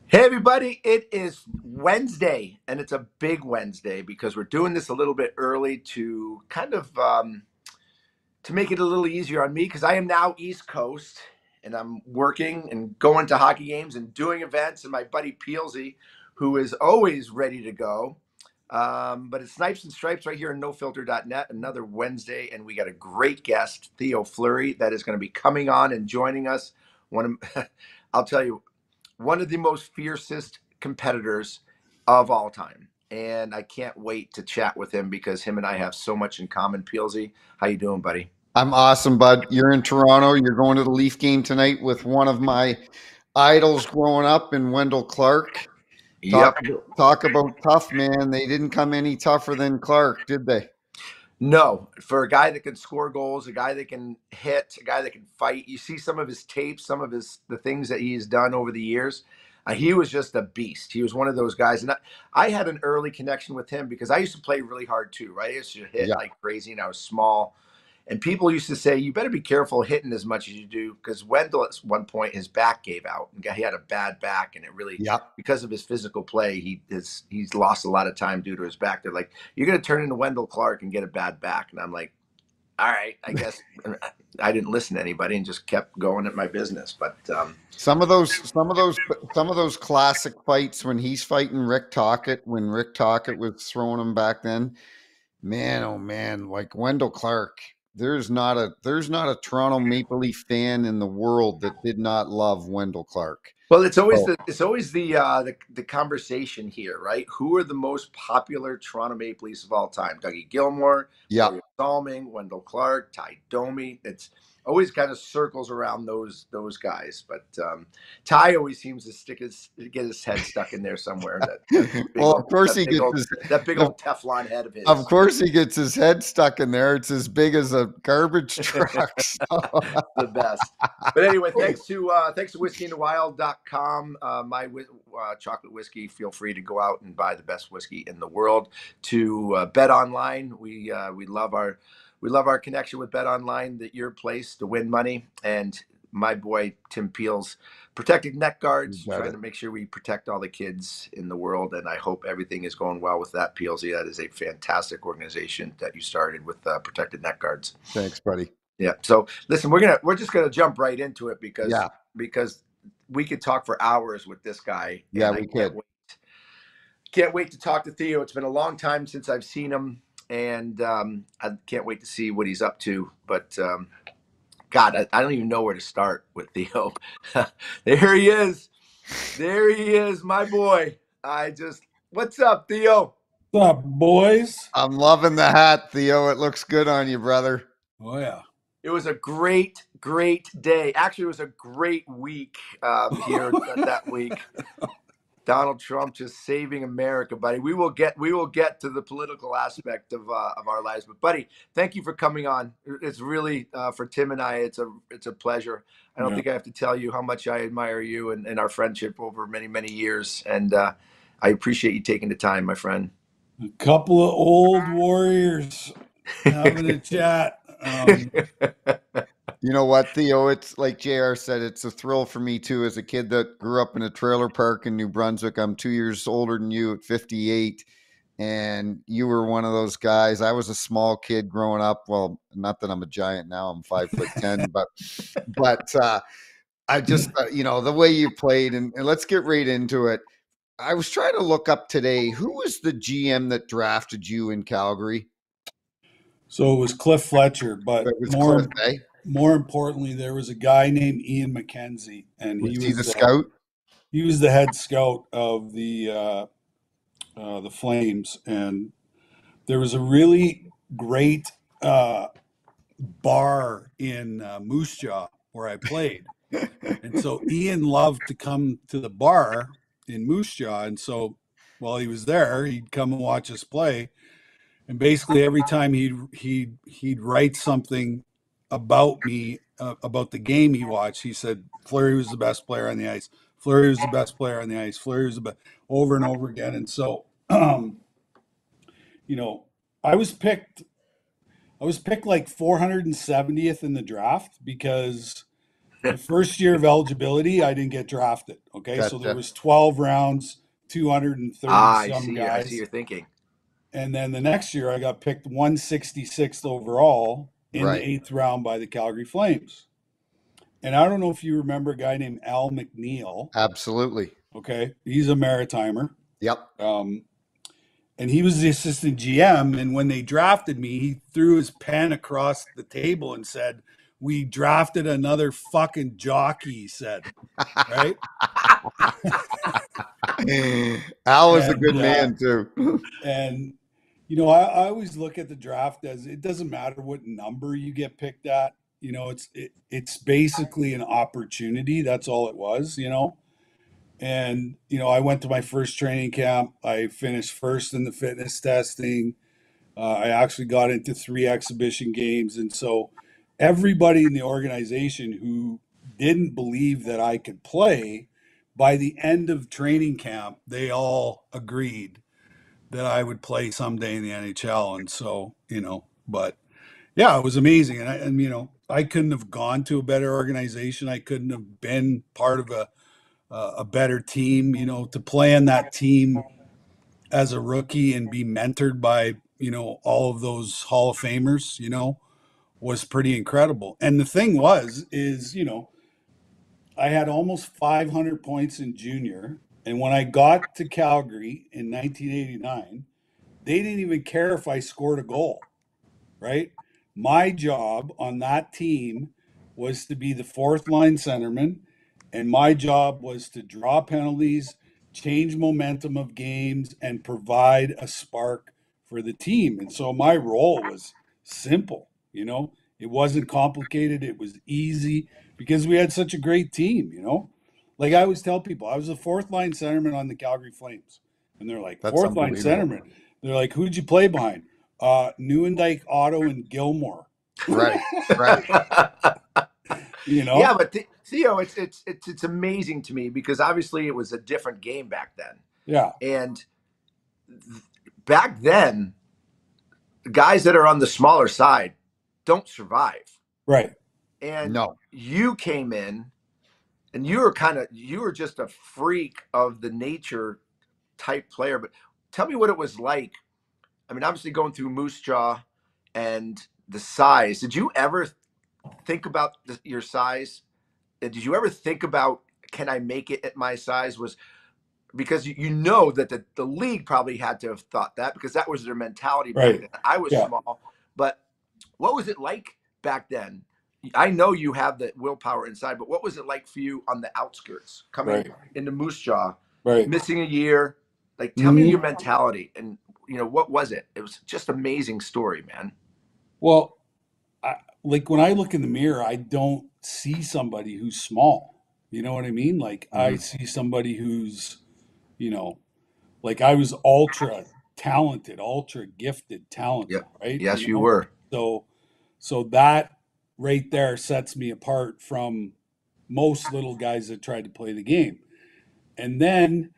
Hey everybody, it is Wednesday and it's a big Wednesday because we're doing this a little bit early to kind of to make it a little easier on me because I am now East Coast and I'm working and going to hockey games and doing events, and my buddy Peelsy, who is always ready to go. But it's Snipes and Stripes right here in nofilter.net, another Wednesday, and we got a great guest, Theo Fleury, that is going to be coming on and joining us. One of, I'll tell you, one of the most fiercest competitors of all time. And I can't wait to chat with him because him and I have so much in common. Peelsy, how you doing, buddy? I'm awesome, bud. You're in Toronto. You're going to the Leaf game tonight with one of my idols growing up in Wendell Clark. Talk Yep. about, talk about tough, man. They didn't come any tougher than Clark, did they? No, for a guy that can score goals, a guy that can hit, a guy that can fight. You see some of his tapes, some of the things that he's done over the years. He was just a beast. He was one of those guys, and I had an early connection with him because I used to play really hard too. Right, I used to hit Yeah. like crazy, and I was small. And people used to say, you better be careful hitting as much as you do, because Wendell at one point, his back gave out. He had a bad back, and it really, Yeah. because of his physical play, he's lost a lot of time due to his back. They're like, you're going to turn into Wendell Clark and get a bad back. And I'm like, all right, I guess. I didn't listen to anybody and just kept going at my business. But Some of those classic fights when he's fighting Rick Tocchet, when Rick Tocchet was throwing him back then. Man, oh man, like Wendell Clark. There's not a Toronto Maple Leaf fan in the world that did not love Wendell Clark. well, it's always So the conversation here, right? Who are the most popular Toronto Maple Leafs of all time? Dougie Gilmour, yeah. William Salming, Wendell Clark, Ty Domi. It's always kind of circles around those guys. But Ty always seems to get his head stuck in there somewhere. That big Well, old of course he gets his that big of, old Teflon head of of his. course he gets his head stuck in there. It's as big as a garbage truck. So. The best. But anyway, thanks to whiskeyinthewild.com, chocolate whiskey. Feel free to go out and buy the best whiskey in the world. To Bet Online, we love our connection with Bet Online. That your place to win money, and my boy Tim Peel's protected neck You guards, got trying it. to make sure we protect all the kids in the world. And I hope everything is going well with that, Peelsy. That is a fantastic organization that you started with protected neck guards. Thanks, buddy. Yeah. So listen, we're just gonna jump right into it Yeah. because we could talk for hours with this guy, Yeah, and I we could. can't wait to talk to Theo. It's been a long time since I've seen him, and I can't wait to see what he's up to. But God, I don't even know where to start with Theo. There he is. There he is, my boy. What's up, Theo? What's up, boys? I'm loving the hat, Theo. It looks good on you, brother. Oh yeah. It was a great day. Actually, it was a great week here that week. Donald Trump just saving America, buddy. We will get to the political aspect of our lives, but buddy, thank you for coming on. It's really for Tim and I. It's a pleasure. I don't Yeah. think I have to tell you how much I admire you and our friendship over many years, and I appreciate you taking the time, my friend. A couple of old warriors having a chat. You know what, Theo? It's like JR said, it's a thrill for me too. As a kid that grew up in a trailer park in New Brunswick, I'm 2 years older than you at 58. And you were one of those guys. I was a small kid growing up. Well, not that I'm a giant now, I'm 5'10, but I just, the way you played, and let's get right into it. I was trying to look up today who was the GM that drafted you in Calgary? So it was Cliff Fletcher, but That was Cliff, eh? more importantly, there was a guy named Ian McKenzie, and Was he the scout? he was the head scout of the Flames, and there was a really great bar in Moose Jaw where I played. And so Ian loved to come to the bar in Moose Jaw. And so while he was there, he'd come and watch us play. And basically every time he'd write something about me, about the game he watched, he said Fleury was the best player on the ice. Fleury was the best player on the ice. Fleury was the best, over and over again. And so, you know, I was picked. I was picked like 470th in the draft because the first year of eligibility, I didn't get drafted. Okay, so there Gotcha. was 12 rounds, 230 Ah, I some see. I see guys, your thinking. and then the next year I got picked 166th overall in the Right. 8th round by the Calgary Flames. And I don't know if you remember a guy named Al McNeil. Absolutely. Okay, he's a Maritimer. Yep. And he was the assistant GM. And when they drafted me, he threw his pen across the table and said, "We drafted another fucking jockey," he said. Right. Al was a And, good man too. and, I always look at the draft as it doesn't matter what number you get picked at. It's basically an opportunity. That's all it was. And, I went to my first training camp. I finished first in the fitness testing. I actually got into 3 exhibition games. And so everybody in the organization who didn't believe that I could play, by the end of training camp, they all agreed that I would play someday in the NHL. And so, but yeah, it was amazing. I couldn't have gone to a better organization. I couldn't have been part of a better team, to play on that team as a rookie and be mentored by, all of those Hall of Famers, was pretty incredible. And the thing is, I had almost 500 points in junior. And when I got to Calgary in 1989, they didn't even care if I scored a goal, right? My job on that team was to be the fourth line centerman, and my job was to draw penalties, change momentum of games, and provide a spark for the team. And so my role was simple. It wasn't complicated, it was easy because we had such a great team. Like I always tell people, I was the fourth line centerman on the Calgary Flames. And they're like, That's fourth line unbelievable. centerman. They're like, who'd you play behind? Newendike, Otto, and Gilmore. Right. Right. Yeah, You know? but Theo, it's amazing to me because obviously it was a different game back then, Yeah. and back then, guys that are on the smaller side don't survive. Right. And No. you came in, and you were just a freak of the nature type player. But tell me what it was like. I mean, obviously going through Moose Jaw and the size. Did you ever think about your size? Did you ever think about, can I make it at my size? Was because you know that the league probably had to have thought that because that was their mentality back Right. then. I was Yeah. small, but what was it like back then? I know you have the willpower inside, but what was it like for you on the outskirts coming Right. into Moose Jaw, Right. missing a year? Like, tell me Mhm. your mentality and what was it? It was just amazing story, man. Well, like when I look in the mirror, I don't see somebody who's small. You know what I mean? Like I Mhm. see somebody who's, you know, like I was ultra talented, ultra gifted talent, Yep. right? Yes, you were. So so that right there sets me apart from most little guys that tried to play the game. And then,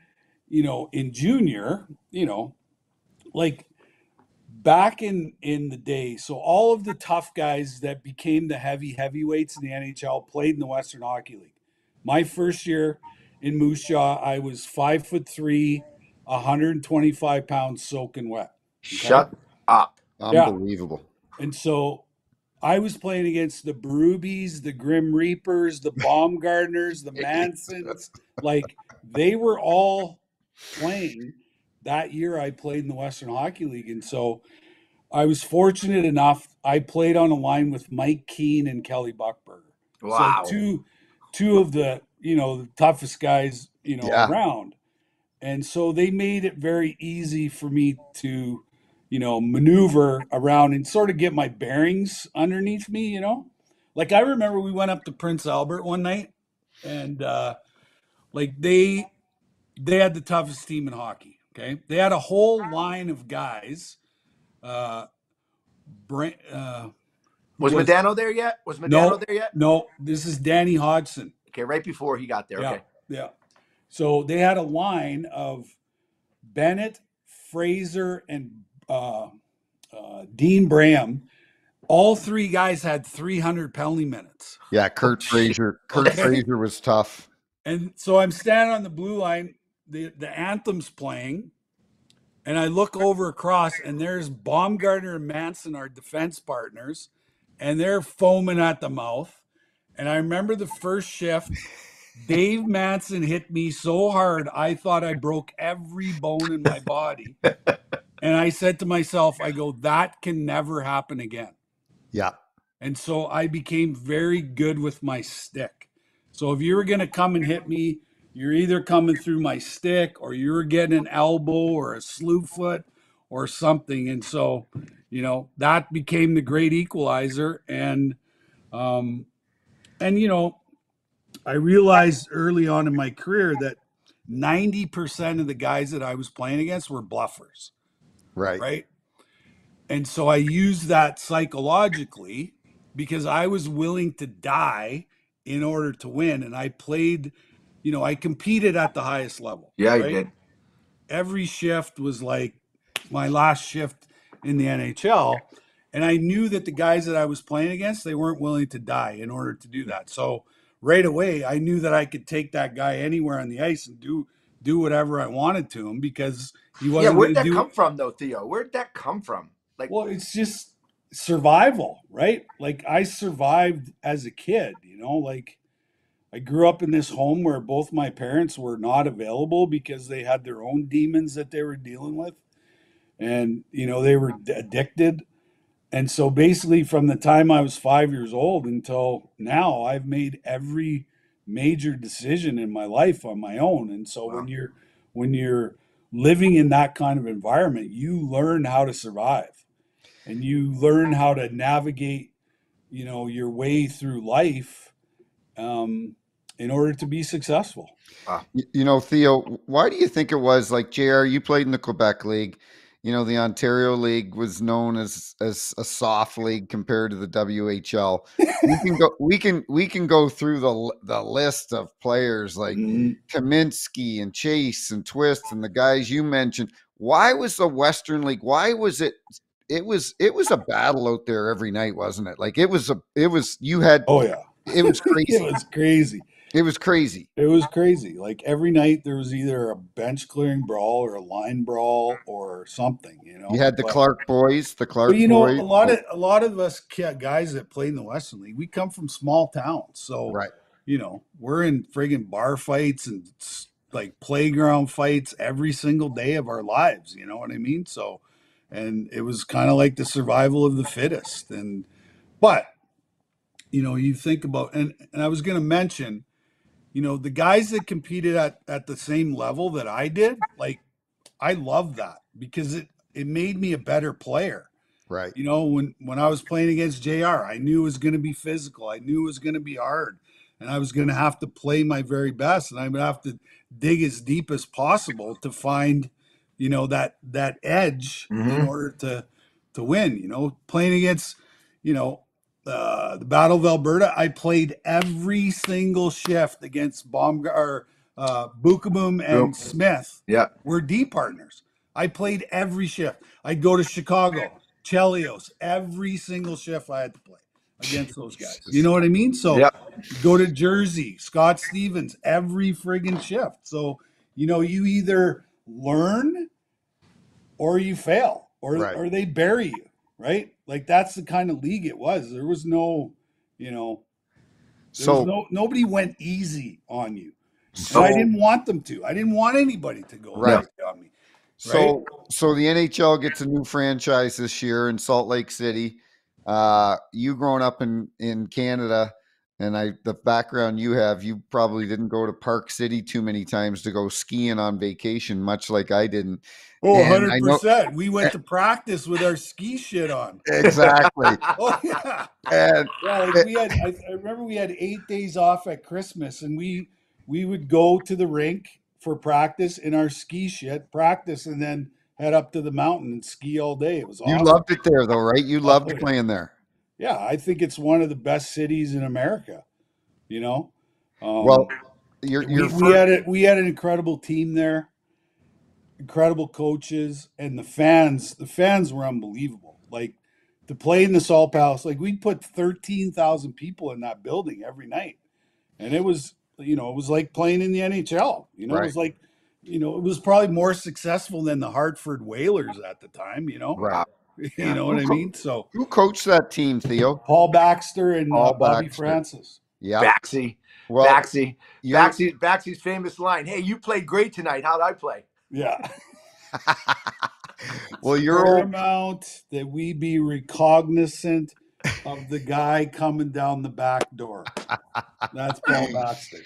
in junior, like back in the day, so all of the tough guys that became the heavyweights in the NHL played in the Western Hockey League. My first year in Moose Jaw, I was 5'3", 125 pounds soaking wet. Okay. Shut up. Yeah. Unbelievable. And so I was playing against the Berubes, the Grim Reapers, the Baumgartners, the Mansons. Like they were all playing that year I played in the Western Hockey League. And so I was fortunate enough. I played on a line with Mike Keane and Kelly Buckberger. So Wow. two of the toughest guys, Yeah. around. And so they made it very easy for me to, maneuver around and sort of get my bearings underneath me. Like I remember we went up to Prince Albert one night and like they had the toughest team in hockey. Okay. They had a whole line of guys. Uh, who Was was Medano there yet? Was Medano no, there yet? no, this is Danny Hodgson. Okay, right before he got there. Yeah. Okay. Yeah. So they had a line of Bennett, Fraser, and Dean Bram all three guys had 300 penalty minutes. Yeah, Kurt Fraser. Kurt Fraser was tough. And so I'm standing on the blue line, the anthem's playing, and I look over across, and there's Baumgartner and Manson, our defense partners, and they're foaming at the mouth. And I remember the first shift, Dave Manson hit me so hard, I thought I broke every bone in my body. And I said to myself, I go, that can never happen again. Yeah. And so I became very good with my stick. So if you were going to come and hit me, you're either coming through my stick or you're getting an elbow or a slew foot or something. And so, that became the great equalizer. And I realized early on in my career that 90% of the guys that I was playing against were bluffers. Right. Right. And so I used that psychologically because I was willing to die in order to win. And I played, I competed at the highest level. Yeah, right? you did. Every shift was like my last shift in the NHL. And I knew that the guys that I was playing against, they weren't willing to die in order to do that. So right away, I knew that I could take that guy anywhere on the ice and do whatever I wanted to him because he wasn't where'd going to that do come from, though, Theo? Where'd that come from? Like, well, it's just survival, right? Like I survived as a kid, like I grew up in this home where both my parents were not available because they had their own demons that they were dealing with. And, they were addicted. And so basically from the time I was 5 years old until now, I've made every major decision in my life on my own. And so wow. when you're living in that kind of environment, you learn how to survive. And you learn how to navigate, your way through life in order to be successful. Theo, why do you think it was like JR? You played in the Quebec League. The Ontario League was known as a soft league compared to the WHL. We can go through the list of players like Kaminsky and Chase and Twist and the guys you mentioned. Why was the Western League? Why was it? It was a battle out there every night, wasn't it? Like you had. Oh yeah, it was crazy. It was crazy. It was crazy. It was crazy. Like every night there was either a bench clearing brawl or a line brawl or something. You had the Clark boys. But boys. a lot of us guys that played in the Western League, we come from small towns, so right. We're in friggin' bar fights and like playground fights every single day of our lives. You know what I mean? So, and it was kind of like the survival of the fittest. But you think about, and I was going to mention, the guys that competed at the same level that I did, like I love that because it made me a better player. Right. When I was playing against JR, I knew it was going to be physical. I knew it was going to be hard. And I was going to have to play my very best. And I would have to dig as deep as possible to find, that edge in order to win. Playing against, the Battle of Alberta, I played every single shift against Bukaboom and Smith. Yeah. We're D partners. I played every shift. I'd go to Chicago, Chelios, every single shift I had to play against those guys. You know what I mean? So go to Jersey, Scott Stevens, every friggin' shift. So, you either learn or you fail or they bury you, right? Like that's the kind of league it was. There was no, nobody went easy on you. And I didn't want them to. I didn't want anybody to go easy on me. So the NHL gets a new franchise this year in Salt Lake City. You growing up in Canada, and the background you have, you probably didn't go to Park City too many times to go skiing on vacation, much like I didn't. Oh, 100%. We went to practice with our ski shit on. Exactly. Oh yeah. And I remember we had 8 days off at Christmas, and we would go to the rink for practice in our ski shit, practice, and then head up to the mountain and ski all day. It was awesome. You loved it there, though, right? You loved playing there. Yeah, I think it's one of the best cities in America. Well, we had an incredible team there, incredible coaches, and the fans were unbelievable. Like to play in the Salt Palace, like we'd put 13,000 people in that building every night. And it was, it was like playing in the NHL. It Right. was like, it was probably more successful than the Hartford Whalers at the time, Right. You know what I mean? So Who coached that team, Theo? Paul Baxter and Paul Bobby Baxter. Francis. Yeah. Baxy. Well, Baxy's famous line. Hey, you played great tonight. How'd I play? Yeah. Well, you're old. Paramount that we be recognizant of the guy coming down the back door. That's Paul Baxter.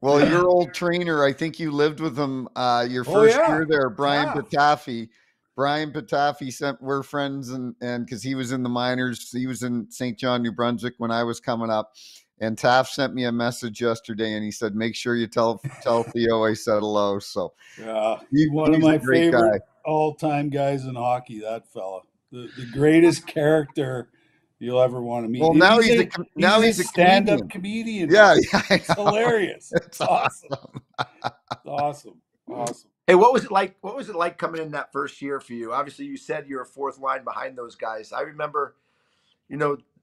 Well, your old trainer, I think you lived with him your first year there, Brian Patafi. Brian Patafi we're friends, and because he was in the minors, he was in St. John, New Brunswick when I was coming up. And Taft sent me a message yesterday, and he said, "Make sure you tell Theo I said hello." So yeah, one of my favorite all-time guys in hockey. That fella, the greatest character you'll ever want to meet. Well, now he's a stand-up comedian. Yeah, it's hilarious. It's awesome. Awesome. Hey, what was it like? What was it like coming in that first year for you? Obviously, you said you're a fourth line behind those guys. I remember,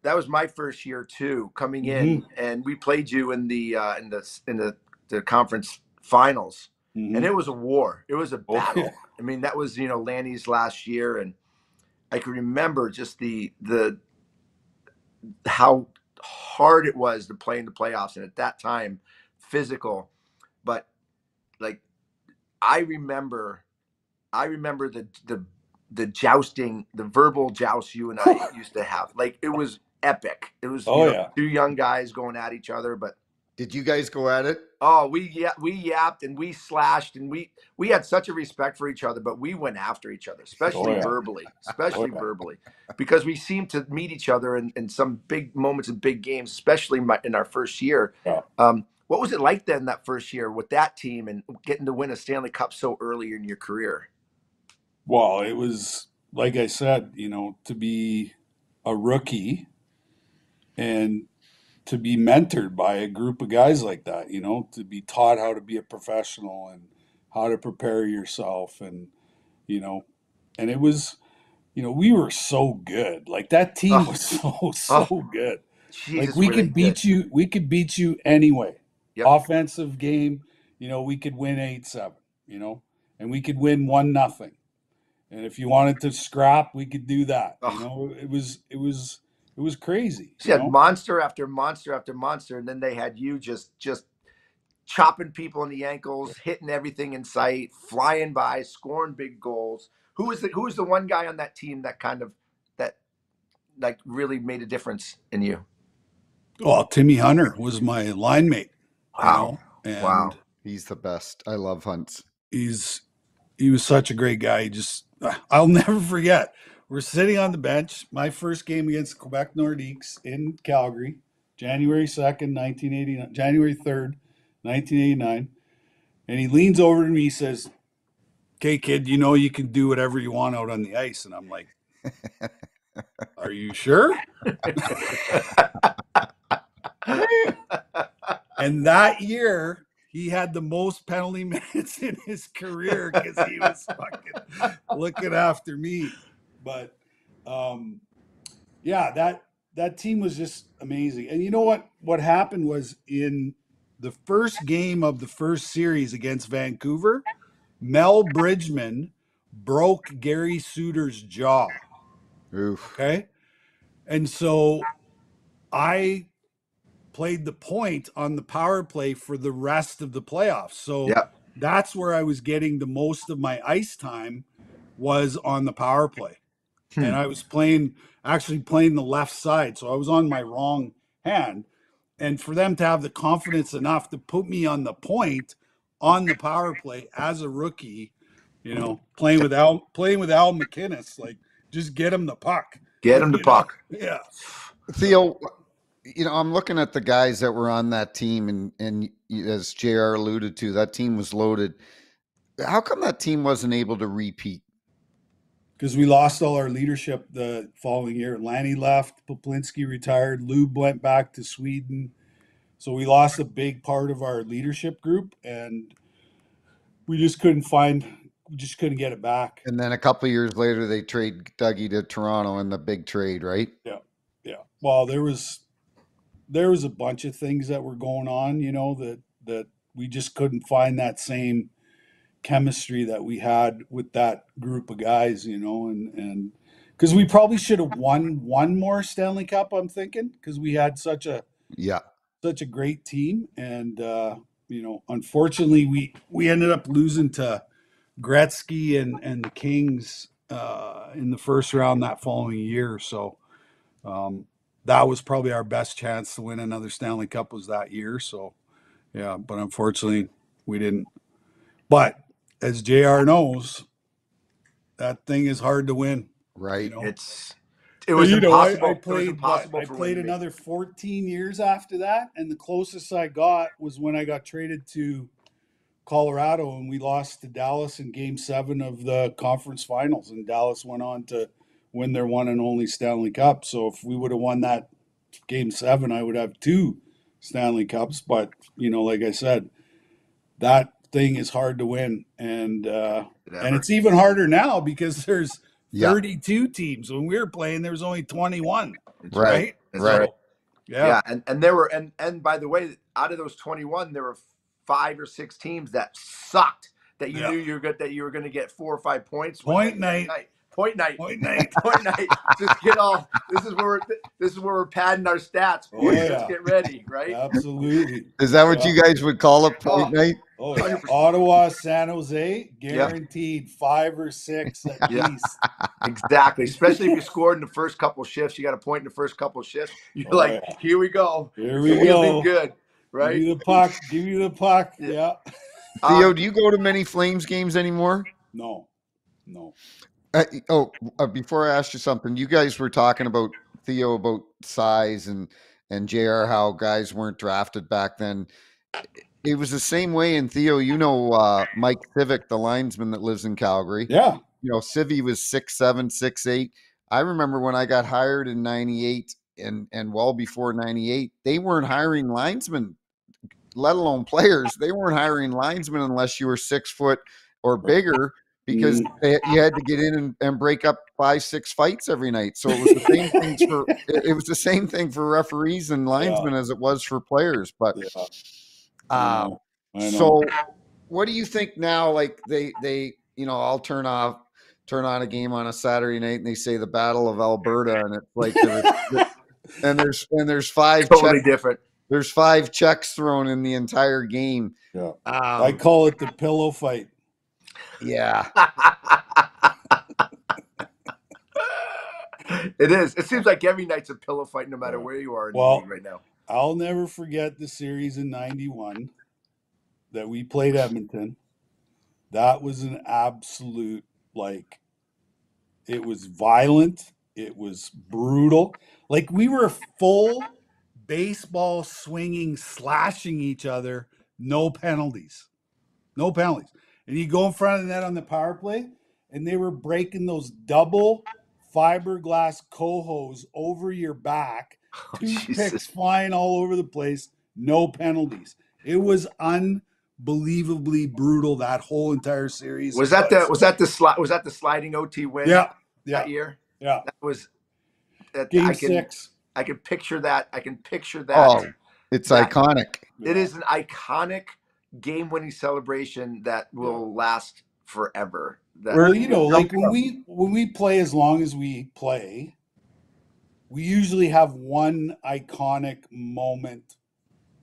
that was my first year too, coming in, and we played you in the conference finals, and it was a war. It was a battle. Yeah. I mean, that was Lanny's last year, and I can remember just the how hard it was to play in the playoffs, and at that time, physical. But like, I remember the jousting, the verbal joust you and I used to have. Like, it was epic. It was two young guys going at each other. But did you guys go at it? Oh, we yapped and we slashed, and we had such a respect for each other, but we went after each other, especially verbally, because we seemed to meet each other in some big moments in big games, especially in our first year. Yeah. What was it like then, that first year with that team and getting to win a Stanley Cup so early in your career? Well, it was, like I said, to be a rookie and to be mentored by a group of guys like that, to be taught how to be a professional and how to prepare yourself. And it was, we were so good. Like, that team was so good. Jesus, like, we could beat you anyway. Yep. Offensive game, we could win 8-7, and we could win 1-0. And if you wanted to scrap, we could do that. It was crazy. She had monster after monster after monster, and then they had you just chopping people in the ankles, hitting everything in sight, flying by, scoring big goals. Who was the one guy on that team that really made a difference in you? Well, Timmy Hunter was my line mate. Wow. And he's the best. I love Hunts. He was such a great guy. I'll never forget. We're sitting on the bench. My first game against Quebec Nordiques in Calgary, January 2nd, 1989, January 3rd, 1989. And he leans over to me, he says, "Okay, kid, you can do whatever you want out on the ice." And I'm like, "Are you sure?" And that year, he had the most penalty minutes in his career because he was fucking looking after me. But that team was just amazing. And you know what? What happened was, in the first game of the first series against Vancouver, Mel Bridgman broke Gary Suter's jaw. Oof. Okay. And so I played the point on the power play for the rest of the playoffs. So that's where I was getting the most of my ice time, was on the power play. And I was actually playing the left side. So I was on my wrong hand. And for them to have the confidence enough to put me on the point on the power play as a rookie, playing with Al McInnes, like, just get him the puck. Get him the puck. Yeah. Theo, I'm looking at the guys that were on that team, and as JR alluded to, that team was loaded. How come that team wasn't able to repeat? Because we lost all our leadership the following year. Lanny left, Poplinski retired, Lube went back to Sweden. So we lost a big part of our leadership group, and we just couldn't find just couldn't get it back. And then a couple of years later, they trade Dougie to Toronto in the big trade, right? Yeah. Well, there was a bunch of things that were going on, that we just couldn't find that same chemistry that we had with that group of guys, and because we probably should have won one more Stanley Cup, I'm thinking, because we had such a great team, and unfortunately we ended up losing to Gretzky and the Kings in the first round that following year. So that was probably our best chance to win another Stanley Cup was that year. So yeah, but unfortunately we didn't. But as JR knows, that thing is hard to win. Right. It was impossible. I played another 14 years after that, and the closest I got was when I got traded to Colorado, and we lost to Dallas in Game 7 of the conference finals, and Dallas went on to win their one and only Stanley Cup. So if we would have won that Game 7, I would have 2 Stanley Cups. But like I said, that thing is hard to win, and it's even harder now because there's 32 teams. When we were playing, there was only 21. Right. Right. Yeah. And there were, and by the way, out of those 21, there were 5 or 6 teams that sucked, that you knew you were going to get 4 or 5 points. Point night. Just get all. This is where we're padding our stats. Boys. Let's get ready, right? Absolutely. Is that what you guys would call it, point night? Oh, yeah. Ottawa, San Jose, guaranteed 5 or 6 at least. Exactly. Especially if you scored in the first couple shifts, you got a point in the first couple shifts. You're here we go. Here we go. Good, right? Give me the puck. Yeah. Theo, do you go to many Flames games anymore? No. Before I ask you something, you guys were talking about Theo about size and JR, how guys weren't drafted back then. It was the same way in Theo. Mike Civic, the linesman that lives in Calgary. Yeah. Civvy was 6'7", 6'8". I remember when I got hired in 98 and well before 98, they weren't hiring linesmen, let alone players. They weren't hiring linesmen unless you were 6 foot or bigger, because you had to get in and break up 5-6 fights every night. So it was the same thing for referees and linesmen as it was for players. But I know. So what do you think now? Like they I'll turn on a game on a Saturday night and they say the Battle of Alberta, and it's like there's 5 totally different. There's 5 checks thrown in the entire game. Yeah. I call it the pillow fight. Yeah. It is. It seems like every night's a pillow fight, no matter where you are in the league right now. I'll never forget the series in 91 that we played Edmonton. That was an absolute, it was violent. It was brutal. Like, we were full baseball swinging, slashing each other. No penalties. And you go in front of the net on the power play, and they were breaking those double fiberglass cohos over your back, toothpicks flying all over the place, no penalties. It was unbelievably brutal, that whole entire series. Was that the sliding OT win? That year. Yeah, that was Game 6. I can picture that. Oh, it's iconic. It is an iconic game-winning celebration that will last forever. When we play as long as we play, we usually have one iconic moment,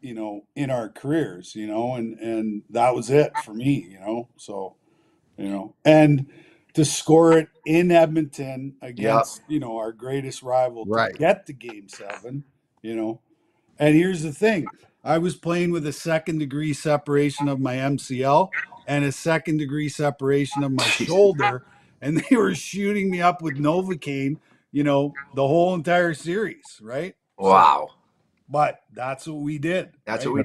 in our careers, and that was it for me, So, and to score it in Edmonton against, our greatest rival to get to Game 7, And here's the thing. I was playing with a 2nd-degree separation of my MCL and a 2nd-degree separation of my shoulder, and they were shooting me up with Novocaine, the whole entire series, right? Wow. But that's what we did. That's what we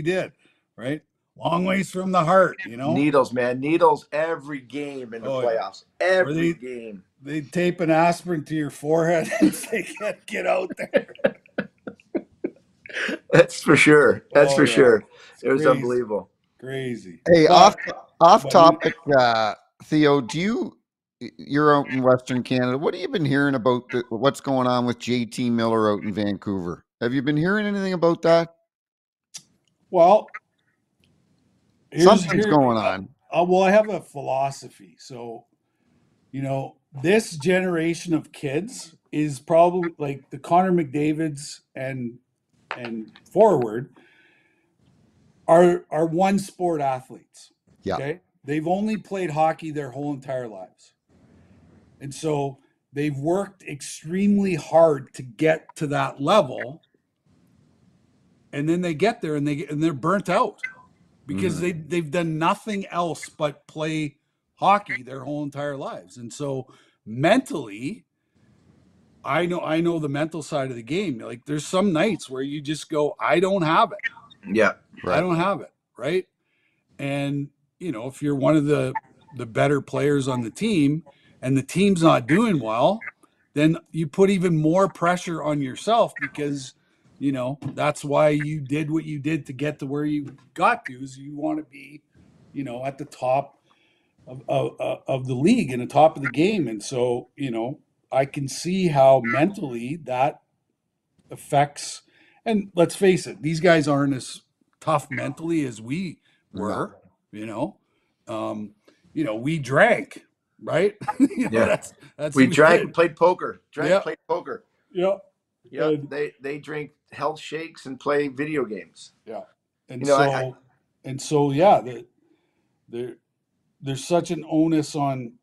did, right? Long ways from the heart, Needles, man. Needles every game in the playoffs. Every game. They tape an aspirin to your forehead and say, get out there. That's for sure. It was unbelievable. Crazy. Hey, Off But you, topic, Theo, you're out in Western Canada. What have you been hearing about what's going on with JT Miller out in Vancouver? Have you been hearing anything about that? well, Something's here. going on. Well, I have a philosophy. So, this generation of kids is probably like the Connor McDavids and forward are one sport athletes. Yeah. Okay, they've only played hockey their whole entire lives, and so they've worked extremely hard to get to that level, and then they get there and they're burnt out because they've done nothing else but play hockey their whole entire lives. And so mentally, I know the mental side of the game. Like there's some nights where you just go, I don't have it. Yeah. I Right. don't have it. Right. And if you're one of the better players on the team and the team's not doing well, then you put even more pressure on yourself because that's why you did what you did to get to where you got to, is you want to be at the top of the league and the top of the game. And so I can see how mentally that affects. And let's face it, these guys aren't as tough mentally as we No. were. you know we drank, right? Yeah. That's We what we drank, we did. played poker. Drank, Yeah, played poker. yeah. Yeah. And They drink health shakes and play video games. yeah. And You know, I so yeah, there there's such an onus on,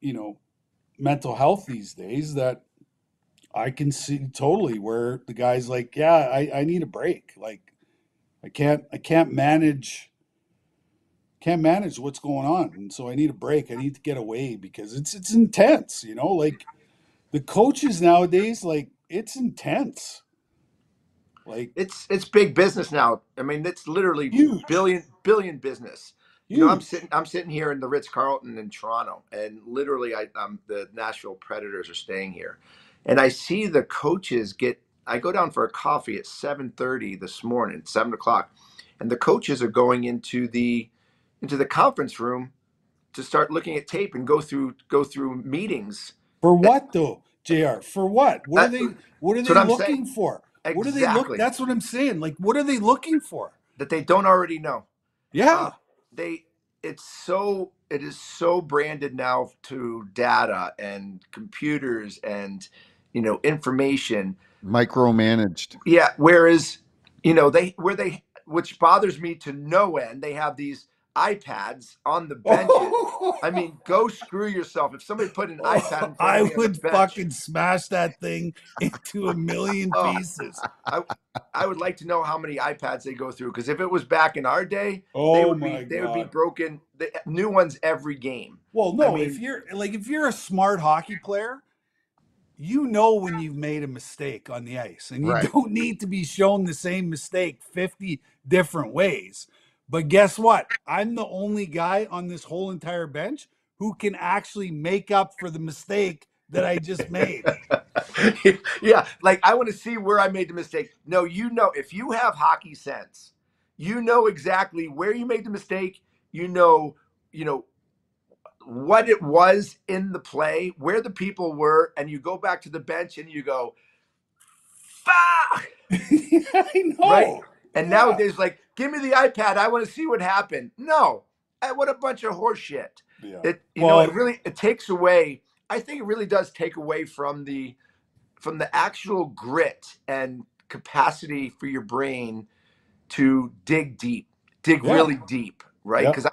mental health these days that I can see totally where the guy's like, yeah, I need a break. Like I can't manage what's going on. And so I need a break. I need to get away because it's intense, like the coaches nowadays, like it's intense. Like it's big business now. I mean, it's literally huge, billion business. You know, huge. I'm sitting here in the Ritz Carlton in Toronto, and literally, the Nashville Predators are staying here, and I see the coaches get. I go down for a coffee at 7:30 this morning, 7 o'clock, and the coaches are going into the conference room to start looking at tape and go through meetings. For what though, JR? For what? What are That, they what are that's they what I'm saying. looking for? What are they look Exactly. That's what I'm saying. Like what are they looking for? That they don't already know. Yeah. Uh, they it is so branded now to data and computers and information. Micromanaged. Yeah, whereas which bothers me to no end, they have these iPads on the benches. I mean, go screw yourself. If somebody put an iPad in front I of me on the would bench, fucking smash that thing into a million oh, pieces. I I would like to know how many iPads they go through, because if it was back in our day, they Oh would my be they would be god. broken. New ones every game. Well, I no, mean, if you're a smart hockey player, you know when you've made a mistake on the ice, and you Right. don't need to be shown the same mistake 50 different ways. But guess what? I'm the only guy on this whole entire bench who can actually make up for the mistake that I just made. yeah, like I want to see where I made the mistake. No, if you have hockey sense, you know exactly where you made the mistake. You know what it was in the play, where the people were, and you go back to the bench and you go, "Fuck!" I Right? know. And Yeah. nowadays, like, give me the iPad. I want to see what happened. No, what a bunch of horse shit. Yeah. It Well, really it takes away. I think it really does take away from the actual grit and capacity for your brain to dig yeah. really deep, right? Yeah. Because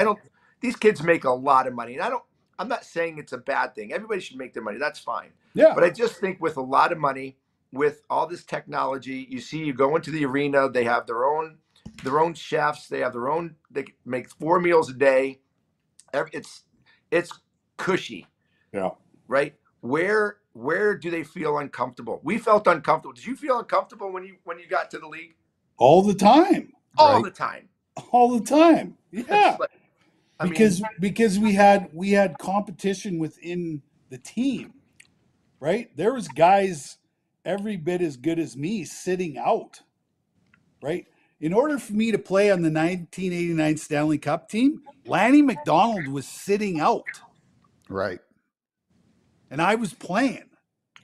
these kids make a lot of money, and I'm not saying it's a bad thing. Everybody should make their money. That's fine. Yeah. But I just think with a lot of money, with all this technology, you go into the arena, they have their own chefs, they make 4 meals a day. It's cushy, Yeah. right? Where do they feel uncomfortable? We felt uncomfortable. Did you feel uncomfortable when you got to the league? All the time. All Right. the time. All the time. It's Yeah. like, I mean, Because we had competition within the team, right? There was guys every bit as good as me sitting out, right? in order for me to play on the 1989 Stanley Cup team, Lanny McDonald was sitting out Right. and I was playing.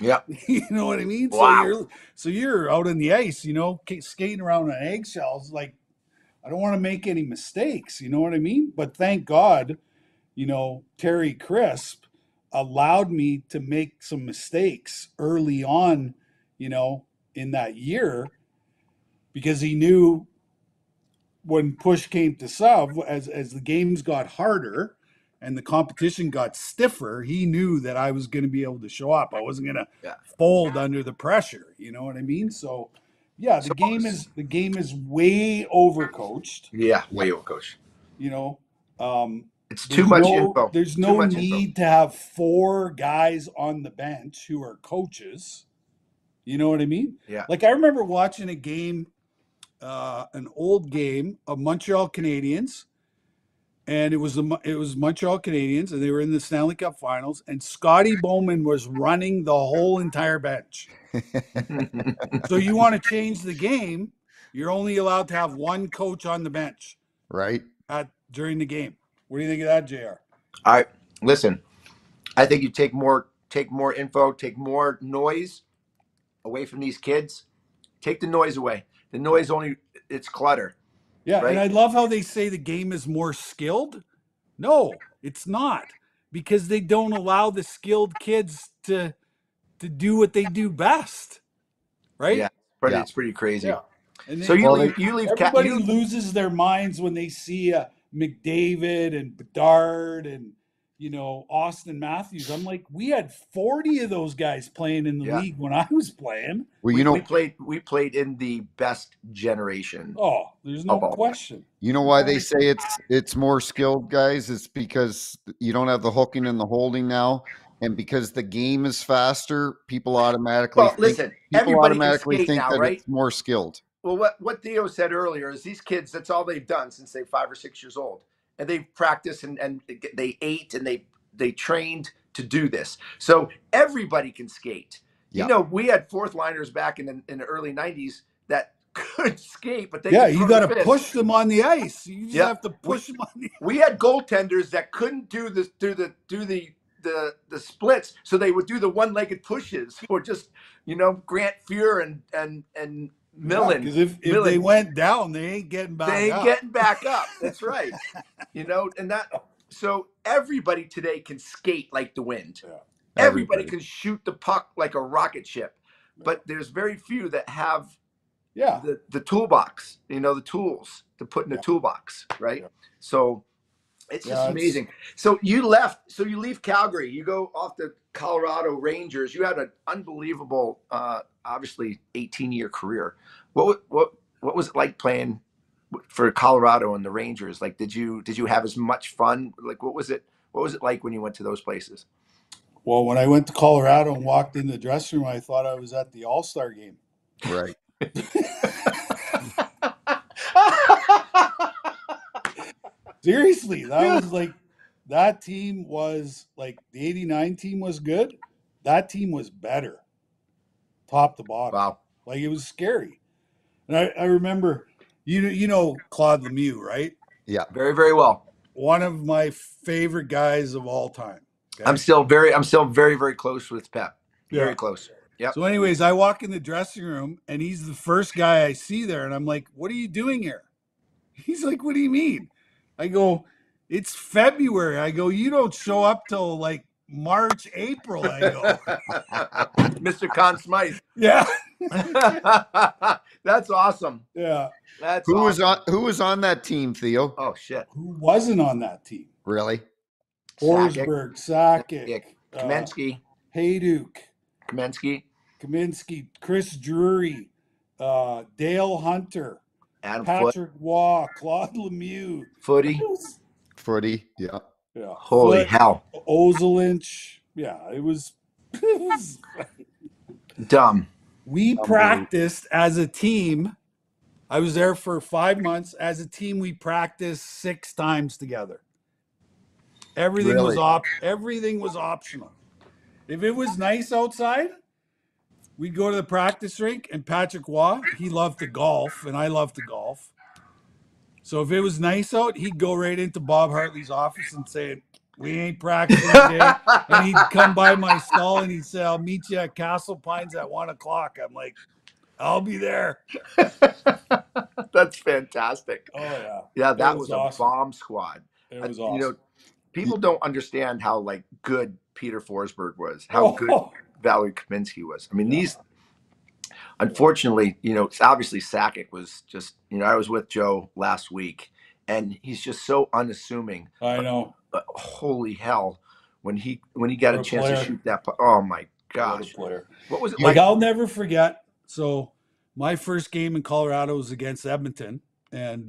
Yeah. You know what I mean? Wow. So you're out on the ice, you know, skating around on eggshells. Like, I don't want to make any mistakes. You know what I mean? But thank God, you know, Terry Crisp allowed me to make some mistakes early on, you know, in that year, because he knew when push came to shove, as the games got harder and the competition got stiffer, he knew that I was going to be able to show up. I wasn't going to Yeah. fold under the pressure. You know what I mean? So, yeah, the game is way overcoached. Yeah, way over, coach. You know, It's too much info. there's Too no much info. need to have 4 guys on the bench who are coaches. You know what I mean? Yeah. Like, I remember watching a game, an old game of Montreal Canadiens, and it was Montreal Canadiens, and they were in the Stanley Cup Finals, and Scotty Bowman was running the whole entire bench. So you want to change the game, you're only allowed to have one coach on the bench Right. during the game. What do you think of that, JR? All right, listen. I think you take more info, take more noise away from these kids. Take the noise away. The noise it's clutter. Yeah, right? And I love how they say the game is more skilled. No, it's not, because they don't allow the skilled kids to do what they do best, right? Yeah, but Yeah. it's pretty crazy. Yeah. And So then you leave everybody loses their minds when they see McDavid and Bedard and, you know, Austin Matthews. I'm like, we had 40 of those guys playing in the league when I was playing. Well, you know, we played in the best generation. Oh, there's no question. You know why they say it's more skilled, guys? It's because you don't have the hooking and the holding now, and because the game is faster, people automatically everybody can skate think now, that right? it's more skilled. Well, what Theo said earlier is these kids, that's all they've done since they're 5 or 6 years old. And they've practiced and they ate and they trained to do this. So everybody can skate. Yeah. You know, we had fourth liners back in the early 90s that could skate, but you got to push them on the ice. You just have to push them on the ice. We had goaltenders that couldn't do the splits, so they would do the one-legged pushes, or just, you know, Grant Fuhr and Millen. Because if they went down, they ain't getting back up. They ain't getting back up. That's right. You know, so everybody today can skate like the wind. Yeah. Everybody can shoot the puck like a rocket ship. Yeah. But there's very few that have the toolbox, you know, the tools to put in the toolbox, right? Yeah. So it's just amazing. So you leave Calgary, you go off the Colorado Rangers. You had an unbelievable, obviously 18-year career. What was it like playing for Colorado and the Rangers? Like, did you have as much fun? Like, what was it like when you went to those places? Well, when I went to Colorado and walked in the dressing room, I thought I was at the All-Star game. Right. Seriously, that team was like, the 89 team was good. That team was better, top to bottom. Wow. Like, it was scary. And I remember, you know Claude Lemieux, right? Yeah. Very, very well. One of my favorite guys of all time. Okay? I'm still very, very close with Pep. Very close. Yeah. So anyways, I walk in the dressing room and he's the first guy I see there. And I'm like, what are you doing here? He's like, what do you mean? I go, it's February. I go, you don't show up till like March, April. I go, Mr. Conn Smythe. Yeah. That's awesome. Yeah. Who was on that team, Theo? Oh shit. Who wasn't on that team? Really? Forsberg, Sakic, Kamensky, Hayduk, Kaminsky, Chris Drury, Dale Hunter, Adam Patrick Waugh, Claude Lemieux, Footy, yeah. Holy hell. Ozelinch. Yeah, it was dumb. We practiced as a team. I was there for 5 months. As a team, we practiced 6 times together. Everything was optional. If it was nice outside, we'd go to the practice rink, and Patrick Waugh, he loved to golf, and I love to golf. So if it was nice out, he'd go right into Bob Hartley's office and say, "We ain't practicing today." And he'd come by my stall and he'd say, "I'll meet you at Castle Pines at 1 o'clock. I'm like, "I'll be there." That's fantastic. Oh, yeah. Yeah, that It was awesome. a bomb squad. It was You awesome. know, people don't understand how like good Peter Forsberg was, how good Valerie Kaminsky was. I mean, these, unfortunately, you know, obviously Sakic was just, you know, I was with Joe last week, and he's just so unassuming. I know. But holy hell, when he got a chance to shoot that, oh my gosh, Player. what was it Like, like? I'll never forget. So my first game in Colorado was against Edmonton, and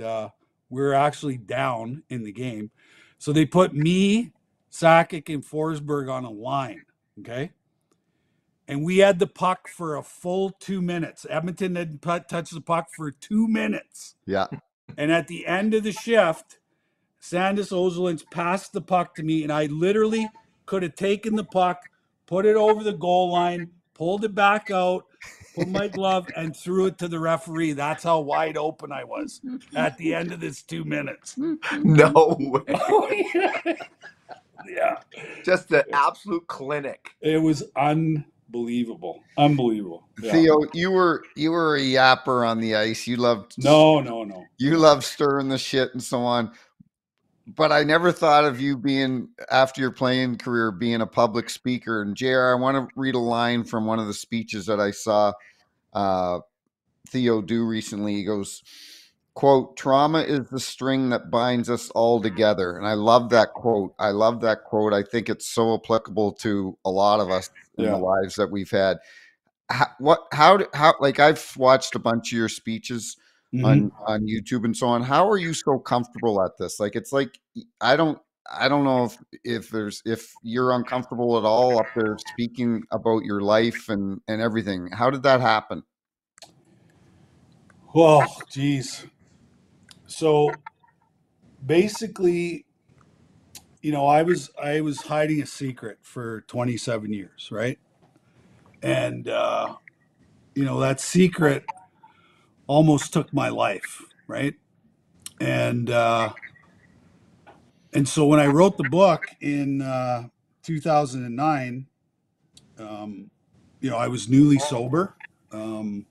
we were actually down in the game. So they put me, Sakic, and Forsberg on a line, okay? And we had the puck for a full 2 minutes. Edmonton didn't touch the puck for 2 minutes. Yeah. And at the end of the shift, Sandis Ozelins passed the puck to me, and I literally could have taken the puck, put it over the goal line, pulled it back out, put my glove, and threw it to the referee. That's how wide open I was at the end of this 2 minutes. No way. Oh, yeah. Just the absolute clinic. It was unbelievable. Unbelievable. Yeah. Theo, you were a yapper on the ice. You loved No. You loved stirring the shit and so on. But I never thought of you being, after your playing career, being a public speaker. And JR, I want to read a line from one of the speeches that I saw Theo do recently. He goes, quote, "Trauma is the string that binds us all together." And I love that quote. I think it's so applicable to a lot of us in the lives that we've had. How like, I've watched a bunch of your speeches on YouTube and so on. How are you so comfortable at this? Like, it's like, I don't know if you're uncomfortable at all up there speaking about your life and everything. How did that happen? Well, geez. So basically, you know, I was hiding a secret for 27 years, right? And you know, that secret almost took my life, right? And so when I wrote the book in 2009, you know, I was newly sober. And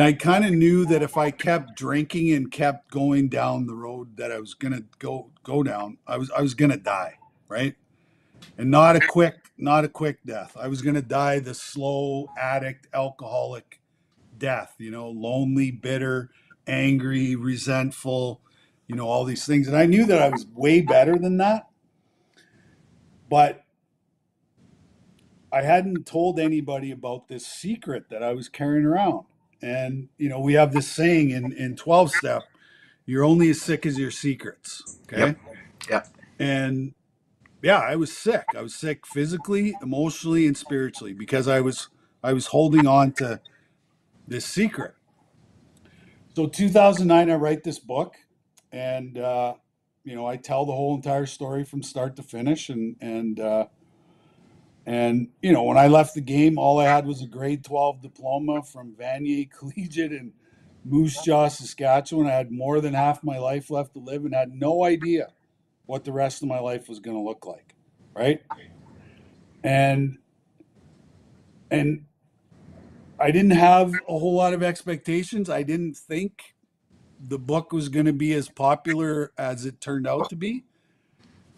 I kind of knew that if I kept drinking and kept going down the road that I was gonna go down, I was gonna die, right? And not a quick death. I was gonna die the slow addict, alcoholic death. You know, lonely, bitter, angry, resentful. You know, all these things, and I knew that I was way better than that, but I hadn't told anybody about this secret that I was carrying around. And, you know, we have this saying in 12 step, you're only as sick as your secrets. Okay. Yep. And yeah, I was sick. I was sick physically, emotionally, and spiritually because I was holding on to this secret. So 2009, I write this book, and, you know, I tell the whole entire story from start to finish. And, you know, when I left the game, all I had was a grade 12 diploma from Vanier Collegiate in Moose Jaw, Saskatchewan. I had more than half my life left to live and had no idea what the rest of my life was going to look like. Right. And I didn't have a whole lot of expectations. I didn't think the book was going to be as popular as it turned out to be.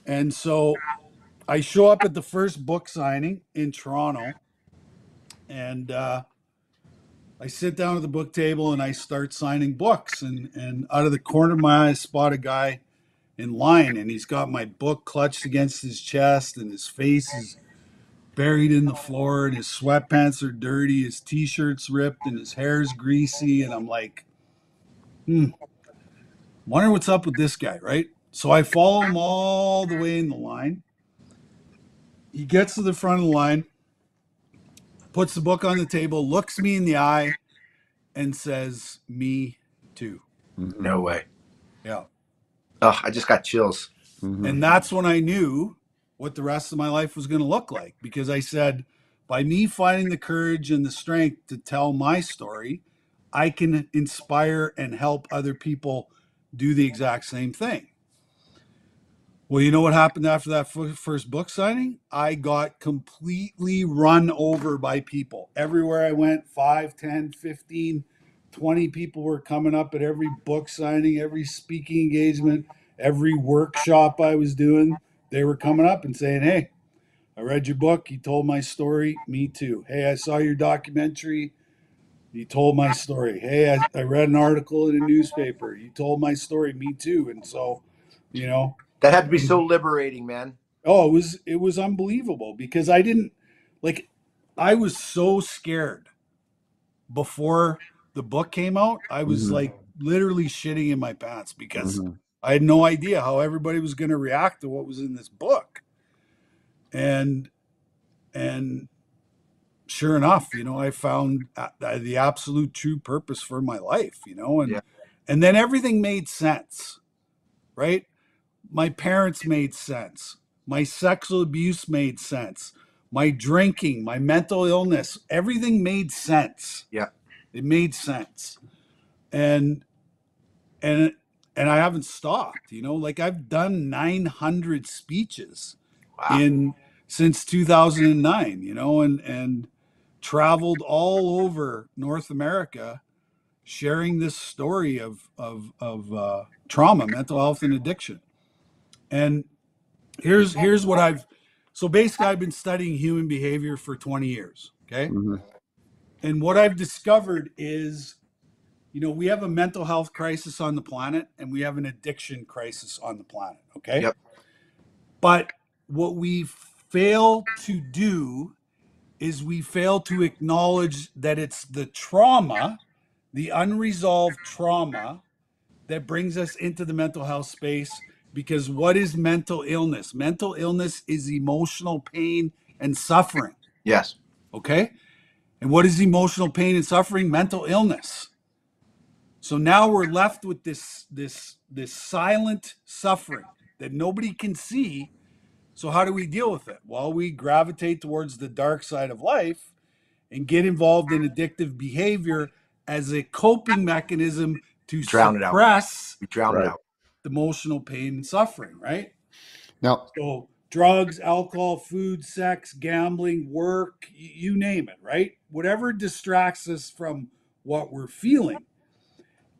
And so I show up at the first book signing in Toronto, and I sit down at the book table and I start signing books. And out of the corner of my eye, I spot a guy in line, and he's got my book clutched against his chest, and his face is buried in the floor, and his sweatpants are dirty, his t-shirt's ripped, and his hair's greasy. And I'm like, wonder what's up with this guy, right? So I follow him all the way in the line. He gets to the front of the line, puts the book on the table, looks me in the eye, and says, "Me too." No way. Yeah. Oh, I just got chills. And that's when I knew what the rest of my life was going to look like, because I said, by me finding the courage and the strength to tell my story, I can inspire and help other people do the exact same thing. Well, you know what happened after that first book signing? I got completely run over by people. Everywhere I went, 5, 10, 15, 20 people were coming up at every book signing, every speaking engagement, every workshop I was doing. They were coming up and saying, "Hey, I read your book. You told my story. Me too. Hey, I saw your documentary. You told my story. Hey, I read an article in a newspaper. You told my story. Me too." And so, you know, That had to be so liberating, man. oh, it was unbelievable because I didn't like I was so scared before the book came out. I was like literally shitting in my pants because I had no idea how everybody was going to react to what was in this book. And sure enough, I found the absolute true purpose for my life, Yeah. and then everything made sense, right? My parents made sense. My sexual abuse made sense. My drinking, my mental illness, everything made sense. Yeah. It made sense. And and and I haven't stopped, like I've done 900 speeches Wow. in since 2009, and traveled all over North America sharing this story of trauma, mental health and addiction. And here's what so basically I've been studying human behavior for 20 years. Okay. And what I've discovered is, we have a mental health crisis on the planet and we have an addiction crisis on the planet. Okay. Yep. But what we fail to do is we fail to acknowledge that it's the trauma, the unresolved trauma, that brings us into the mental health space. Because what is mental illness? Mental illness is emotional pain and suffering. Yes. Okay. And what is emotional pain and suffering? Mental illness. So now we're left with this silent suffering that nobody can see. So how do we deal with it? Well, we gravitate towards the dark side of life and get involved in addictive behavior as a coping mechanism to Drown it out. suppress We drown it out. emotional pain and suffering, right? Now, So drugs, alcohol, food, sex, gambling, work, you name it, right? Whatever distracts us from what we're feeling.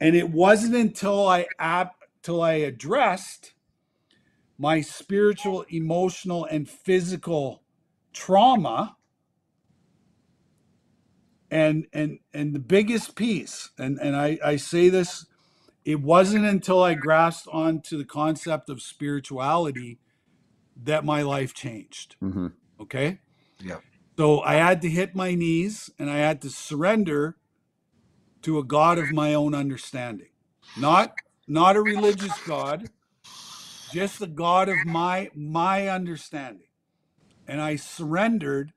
And it wasn't until I addressed my spiritual, emotional, and physical trauma, and the biggest piece, and I say this, it wasn't until I grasped onto the concept of spirituality that my life changed. Okay. Yeah. So I had to hit my knees and I had to surrender to a God of my own understanding, not a religious God, just the God of my understanding. And I surrendered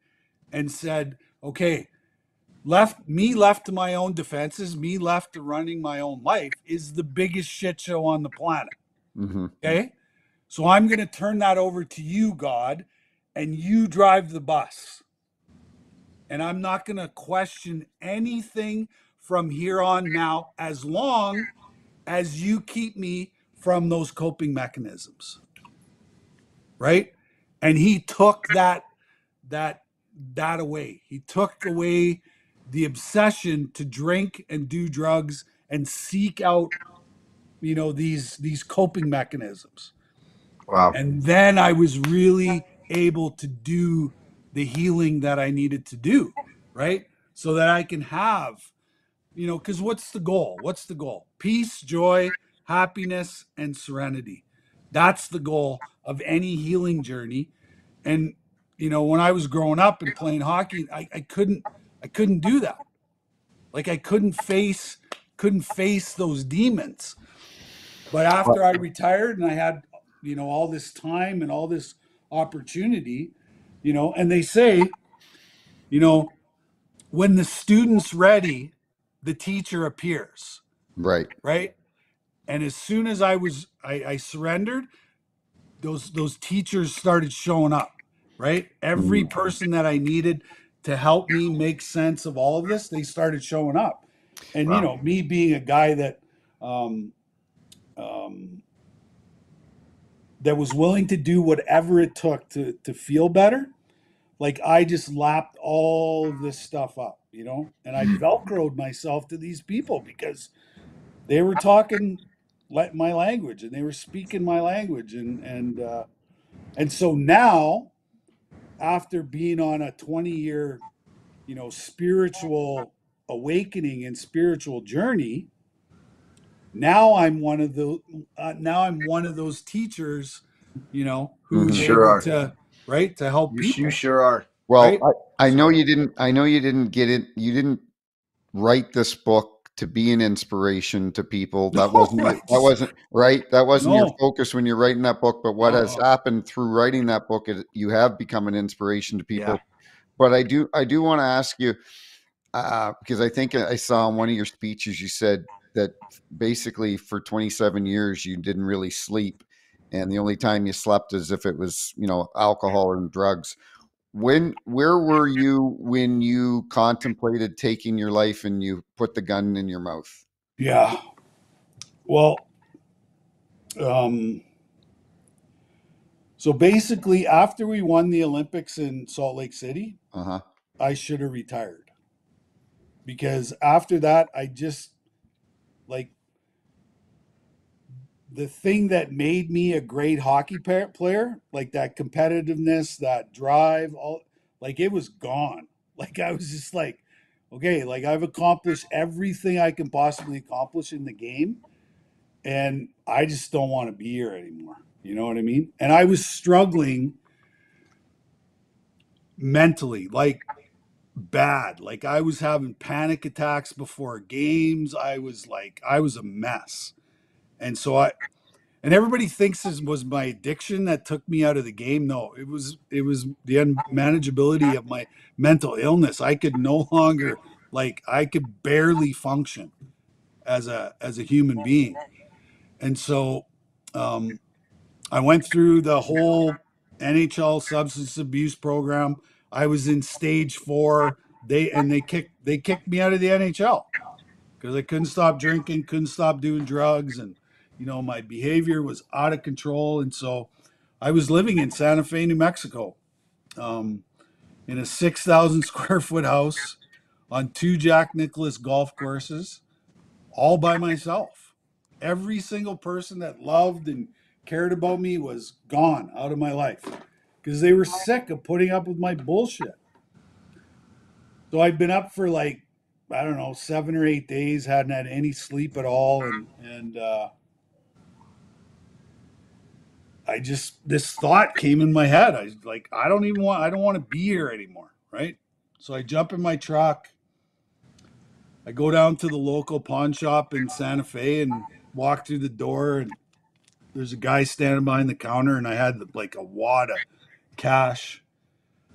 and said, okay, left to my own defenses, me left to running my own life is the biggest shit show on the planet. Okay. So I'm going to turn that over to you, God, and you drive the bus. And I'm not going to question anything from here on now, as long as you keep me from those coping mechanisms. Right. And he took that away. He took away the obsession to drink and do drugs and seek out, these coping mechanisms. Wow. And then I was really able to do the healing that I needed to do, right? So that I can have, because what's the goal? Peace, joy, happiness, and serenity. That's the goal of any healing journey. And, when I was growing up and playing hockey, I couldn't do that. Like I couldn't face those demons. But after I retired and I had, all this time and all this opportunity, and they say, when the student's ready, the teacher appears. right. Right. And as soon as I surrendered, those teachers started showing up, right? Every person that I needed to help me make sense of all of this, they started showing up. And, Wow. me being a guy that, um, um, that was willing to do whatever it took to feel better, like I just lapped all of this stuff up, and I Velcroed myself to these people because they were talking my language and they were speaking my language. And so now, after being on a 20-year, spiritual awakening and spiritual journey, now I'm one of those teachers, You who's sure able are. to, right, to help You people, sure are. right? Well, I know So, you didn't. I know you didn't get it. You didn't write this book to be an inspiration to people. That no, wasn't I that just, wasn't right. That wasn't your no, focus when you're writing that book. But what has uh-uh. happened through writing that book is you have become an inspiration to Yeah. people. But I do want to ask you because I think I saw in one of your speeches you said that basically for 27 years you didn't really sleep, and the only time you slept is if it was alcohol and drugs. Where were you when you contemplated taking your life and you put the gun in your mouth? Yeah. Well, um, so basically, after we won the Olympics in Salt Lake City, Uh-huh. I should have retired because after that, I just like the thing that made me a great hockey player, like that competitiveness, that drive, all like it was gone. Like I was just like, okay, like I've accomplished everything I can possibly accomplish in the game, and I just don't want to be here anymore. You know what I mean? And I was struggling mentally, like bad. Like I was having panic attacks before games. I was a mess. And so and everybody thinks this was my addiction that took me out of the game. No, it was the unmanageability of my mental illness. I could no longer, like I could barely function as a human being. And so um I went through the whole NHL substance abuse program. I was in stage 4. They kicked me out of the NHL because I couldn't stop drinking, couldn't stop doing drugs, and my behavior was out of control. And so I was living in Santa Fe, New Mexico, um, in a 6,000 square foot house on 2 Jack Nicklaus golf courses, all by myself. Every single person that loved and cared about me was gone out of my life because they were sick of putting up with my bullshit. So I'd been up for like, I don't know, 7 or 8 days, hadn't had any sleep at all, and this thought came in my head. I was like, I don't want to be here anymore, right? So I jump in my truck. I go down to the local pawn shop in Santa Fe and walk through the door, and there's a guy standing behind the counter, and I had like a wad of cash.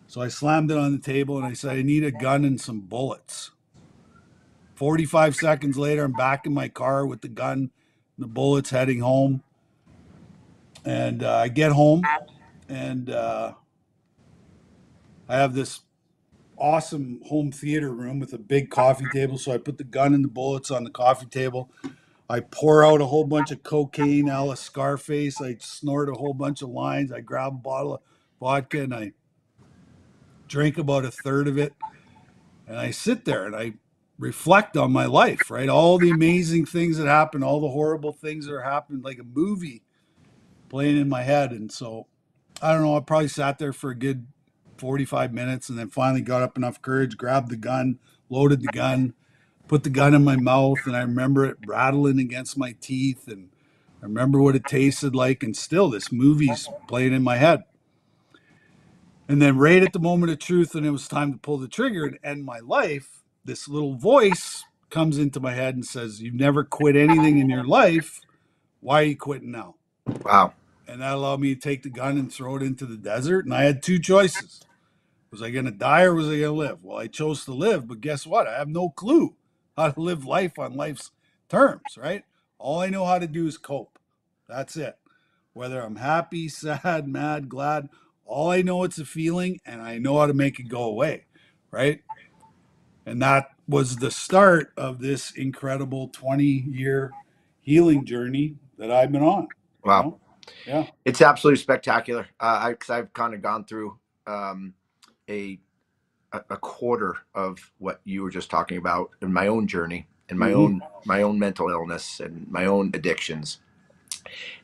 So I slammed it on the table and I said, I need a gun and some bullets. 45 seconds later, I'm back in my car with the gun and the bullets, heading home. And I get home, and I have this awesome home theater room with a big coffee table. So I put the gun and the bullets on the coffee table. I pour out a whole bunch of cocaine a la Scarface. I snort a whole bunch of lines. I grab a bottle of vodka and I drink about a third of it. And I sit there and I reflect on my life, right? All the amazing things that happened, all the horrible things that are happening, like a movie playing in my head. And so I don't know, I probably sat there for a good 45 minutes and then finally got up enough courage, grabbed the gun, loaded the gun, put the gun in my mouth, and I remember it rattling against my teeth, and I remember what it tasted like, and still this movie's playing in my head. And then right at the moment of truth, when it was time to pull the trigger and end my life, this little voice comes into my head and says, you've never quit anything in your life. Why are you quitting now? Wow. And that allowed me to take the gun and throw it into the desert. And I had 2 choices. Was I going to die or was I going to live? Well, I chose to live, but guess what? I have no clue how to live life on life's terms, right? All I know how to do is cope. That's it. Whether I'm happy, sad, mad, glad, all I know it's a feeling and I know how to make it go away, right? And that was the start of this incredible 20-year healing journey that I've been on. Wow. Yeah. It's absolutely spectacular. Because I've kind of gone through a quarter of what you were just talking about in my own journey and my own mental illness and my own addictions.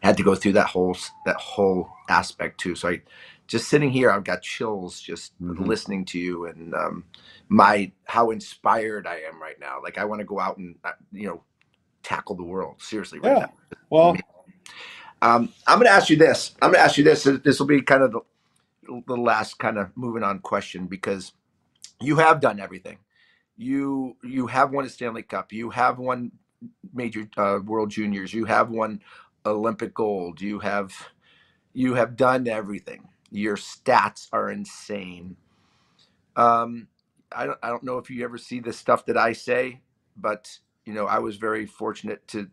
Had to go through that whole aspect too. So I just sitting here, I've got chills just listening to you and how inspired I am right now. Like I want to go out and tackle the world seriously right now. Well, I'm going to ask you this. This will be kind of the last kind of moving on question, because you have done everything. You have won a Stanley Cup. You have won major World Juniors. You have won Olympic gold. You have done everything. Your stats are insane. I don't know if you ever see the stuff that I say, but I was very fortunate to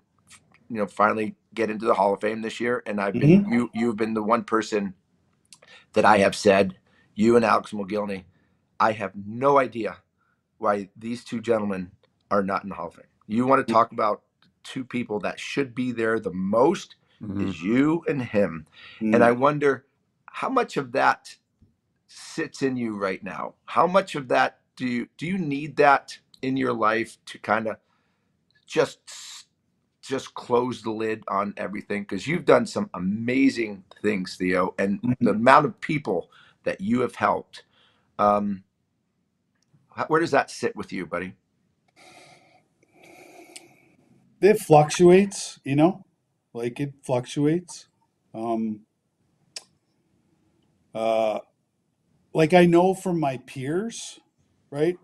finally get into the Hall of Fame this year, and I've been you've been the one person that I have said, you and Alex Mogilny, I have no idea why these two gentlemen are not in the Hall of Fame. You want to talk about two people that should be there the most is you and him. And I wonder how much of that sits in you right now. How much of that do you need that in your life to kind of just close the lid on everything? Because you've done some amazing things, Theo, and the amount of people that you have helped. Where does that sit with you, buddy? It fluctuates, like it fluctuates. Like I know from my peers, right,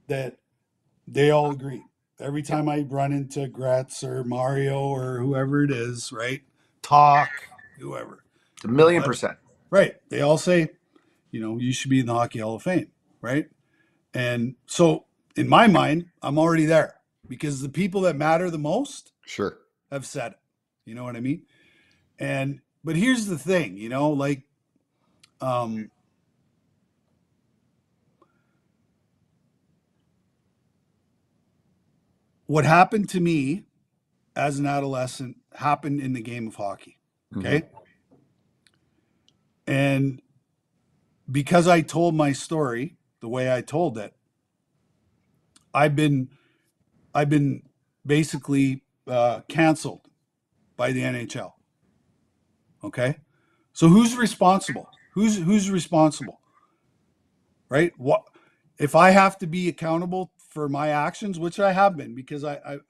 that they all agree. Every time I run into Gretz or Mario or whoever it is, right, whoever. It's 1,000,000%. Right. They all say, you should be in the Hockey Hall of Fame, right? And so in my mind, I'm already there because the people that matter the most have said it. You know what I mean? But here's the thing, like, what happened to me as an adolescent happened in the game of hockey. Okay. And because I told my story the way I told it, I've been basically canceled by the NHL. Okay. So who's responsible? Who's responsible? Right? What if I have to be accountable for my actions, which I have been, because I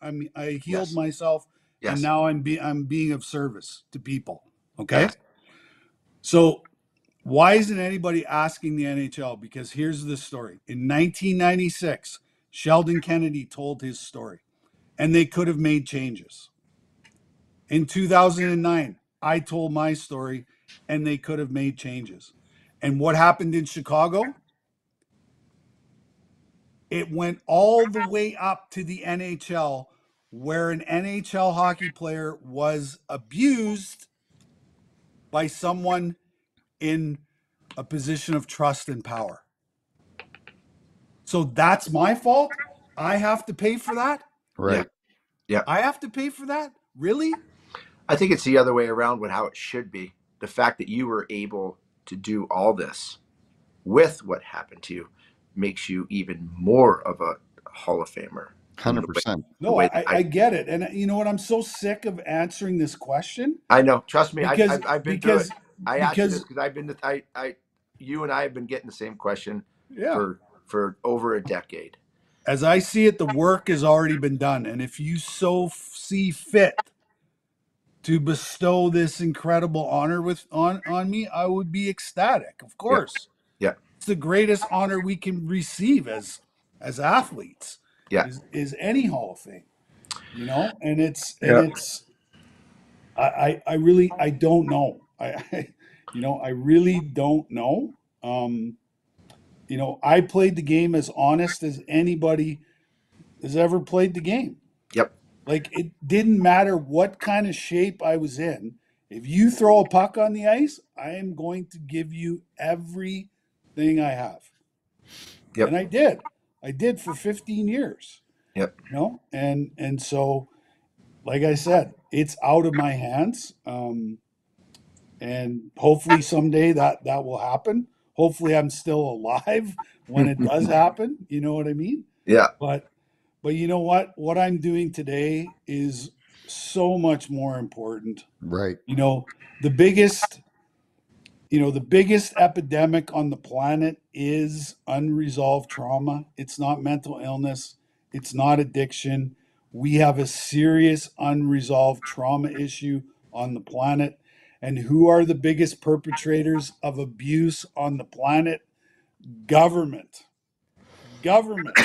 healed myself and now I'm being of service to people. Okay. So why isn't anybody asking the NHL? Because here's the story. In 1996, Sheldon Kennedy told his story and they could have made changes. In 2009, I told my story and they could have made changes. And what happened in Chicago? It went all the way up to the NHL, where an NHL hockey player was abused by someone in a position of trust and power. So that's my fault? I have to pay for that? Right. Yeah. I have to pay for that? Really? I think it's the other way around with how it should be. The fact that you were able to do all this with what happened to you makes you even more of a Hall of Famer. 100%. No, I get it. And you know what? I'm so sick of answering this question. I know. Trust me. Because, I've been through it. I asked you this because I've been you and I have been getting the same question for over a decade. As I see it, the work has already been done. And if you so see fit to bestow this incredible honor on me, I would be ecstatic, of course. Yeah. It's the greatest honor we can receive as athletes. Yeah. Is any Hall of Fame. And it's I really don't know. I really don't know. I played the game as honest as anybody has ever played the game. Yep. Like it didn't matter what kind of shape I was in. If you throw a puck on the ice, I am going to give you everything I have. Yep. And I did for 15 years, Yep. you know, and so, like I said, it's out of my hands. And hopefully someday that will happen. Hopefully I'm still alive when it does happen. You know what I mean? Yeah. But you know what? What I'm doing today is so much more important. Right. You know, the biggest the biggest epidemic on the planet is unresolved trauma. It's not mental illness, it's not addiction. We have a serious unresolved trauma issue on the planet. And who are the biggest perpetrators of abuse on the planet? Government. Governments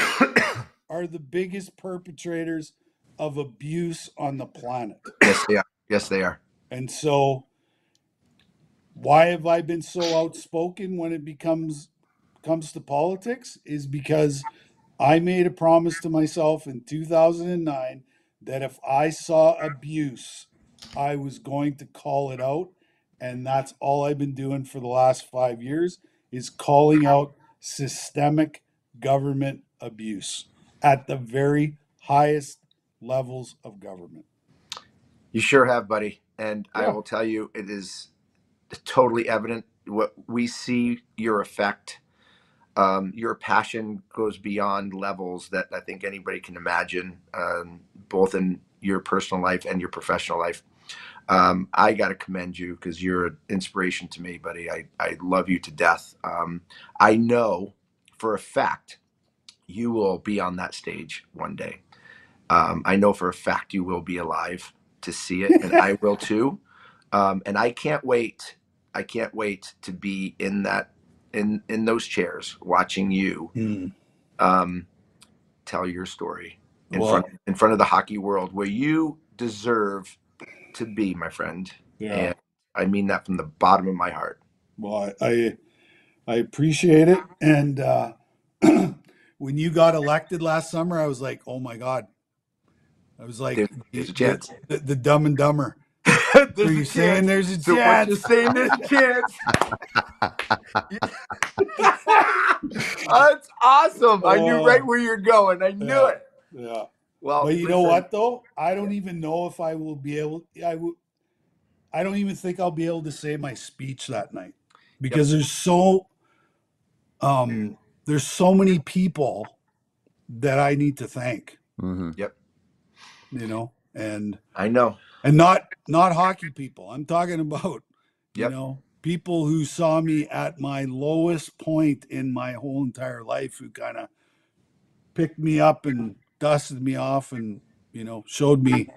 are the biggest perpetrators of abuse on the planet. Yes, they are. Yes, they are. And so, why have I been so outspoken when it comes to politics? Is because I made a promise to myself in 2009 that if I saw abuse, I was going to call it out. And that's all I've been doing for the last 5 years, is calling out systemic government abuse at the very highest levels of government. You sure have, buddy. And I Yeah. will tell you, it is totally evident what we see your effect. Your passion goes beyond levels that I think anybody can imagine, both in your personal life and your professional life. I got to commend you because you're an inspiration to me, buddy. I love you to death. I know for a fact you will be on that stage one day. I know for a fact you will be alive to see it, and I will too. And I can't wait. I can't wait to be in that in those chairs watching you tell your story in front of the hockey world where you deserve to be, my friend. Yeah. And I mean that from the bottom of my heart. Well, I appreciate it. And when you got elected last summer, I was like, oh my God. I was like, There's a chance. the Dumb and Dumber. There's Are you saying there's a So what chance? you're saying, there's a chance. That's awesome. I knew right where you're going. I knew it. Yeah. Well, but you know what though? I don't even know if I will be able. I don't even think I'll be able to say my speech that night because there's so many people that I need to thank. Mm-hmm. Yep. You know, and I know, and not hockey people. I'm talking about you know, people who saw me at my lowest point in my whole entire life, who kind of picked me up and dusted me off, and you know, showed me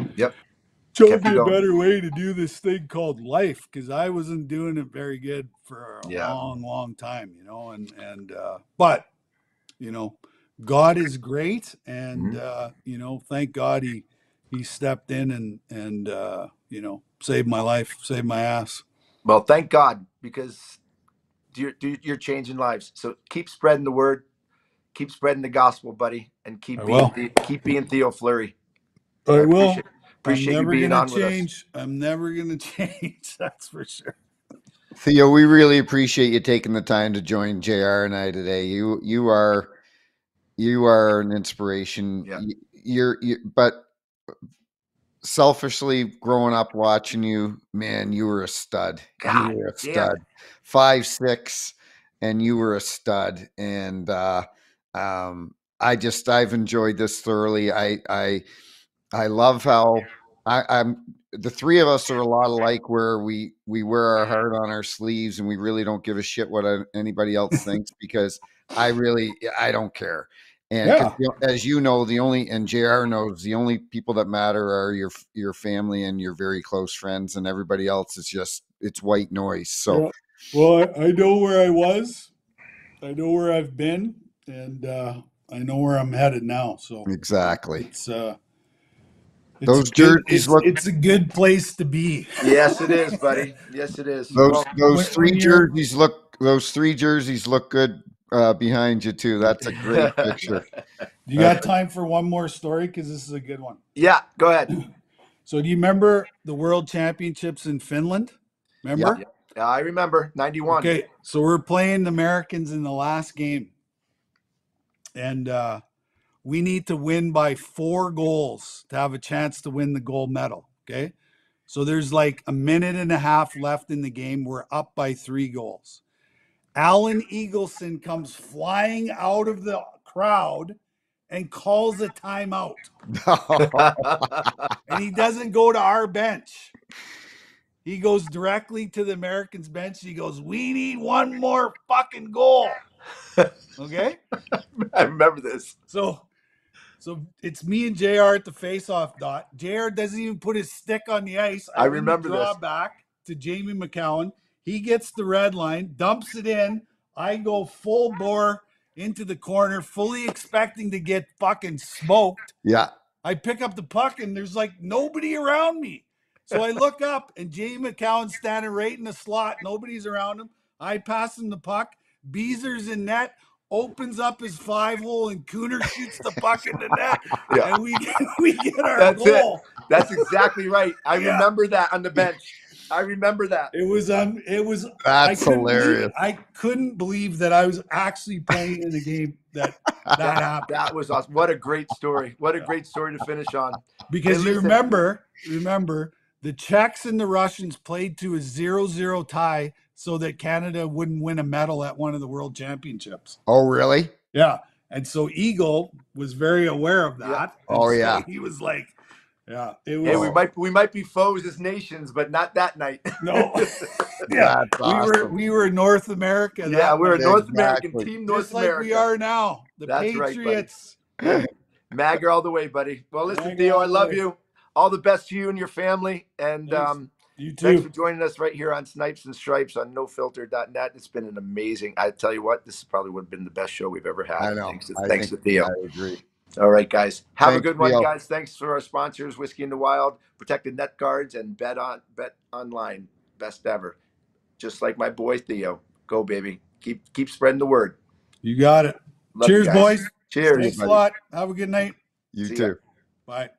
a better way to do this thing called life, because I wasn't doing it very good for a long time, you know, and but you know, God is great, and you know, thank God he stepped in and you know, saved my life, saved my ass. Well, thank God, because you're changing lives. So keep spreading the word, keep spreading the gospel, buddy, and keep being Theo Fleury. I will. Appreciate you being on with us. I'm never gonna change. That's for sure. Theo, we really appreciate you taking the time to join JR and I today. You are an inspiration. Yeah. But selfishly, growing up watching you, man, you were a stud. God, you were a stud. 5'6", and you were a stud. And I've enjoyed this thoroughly. I love how I'm. The three of us are a lot alike, where we wear our heart on our sleeves, and we really don't give a shit what anybody else thinks, because I don't care. And as you know, and JR knows, the only people that matter are your family and your very close friends, and everybody else is it's white noise. So, well, I know where I was, I know where I've been, and I know where I'm headed now. So exactly, those jerseys it's a good place to be. Yes, it is, buddy. Yes, it is. Those three jerseys look good behind you too. That's a great picture. You got time for one more story? Because this is a good one. Yeah, go ahead. So do you remember the World Championships in Finland? Remember? Yeah, I remember. 91. Okay, so we're playing the Americans in the last game. and we need to win by 4 goals to have a chance to win the gold medal. Okay. So there's like a minute and a half left in the game. We're up by 3 goals. Alan Eagleson comes flying out of the crowd and calls a timeout. And he doesn't go to our bench. He goes directly to the Americans bench. He goes, "We need 1 more fucking goal." Okay? I remember this. So it's me and JR at the face-off dot. JR doesn't even put his stick on the ice. I remember draw this. back to Jamie McCowan. He gets the red line, dumps it in. I go full bore into the corner, fully expecting to get fucking smoked. Yeah. I pick up the puck and there's like nobody around me. So I look up and Jamie McCowan's standing right in the slot. Nobody's around him. I pass him the puck. Beezer's in net, opens up his 5-hole, and Cooner shoots the puck in the net. Yeah. And we get our That's goal. it. That's exactly right. I Yeah. remember that on the bench. I remember that. It was That's hilarious. I couldn't believe that I was actually playing in a game that happened. That was awesome. What a great story. What a great story to finish on. Because Hey, you listen. remember the Czechs and the Russians played to a 0-0 tie so that Canada wouldn't win a medal at one of the world championships. Oh, really? Yeah. And so Eagle was very aware of that. Yeah. Oh, And so yeah. he was like, yeah, it was. Hey, we might be foes as nations, but not that night. No. Yeah. That's awesome. We were North America. Yeah, we're a night. North American Exactly. team, North Just like America. we are now. The That's right, buddy. Patriots. Magger all the way, buddy. Well, listen, Magger Theo, all I the love way. you. All the best to you and your family. And Thanks. You thanks too. for joining us right here on Snipes and Stripes on nofilter.net. It's been an amazing, I tell you what, this probably would have been the best show we've ever had. I know. Thanks to Theo. I agree. All right, guys. Have a Thanks, good one, Theo. guys. Thanks for our sponsors, Whiskey in the Wild, Protected Net Guards, and Bet Online. Best ever. Just like my boy Theo. Go, baby. Keep spreading the word. You got it. Love you Cheers, guys. boys. Cheers. Thanks a lot. Have a good night. You See too. ya. Bye.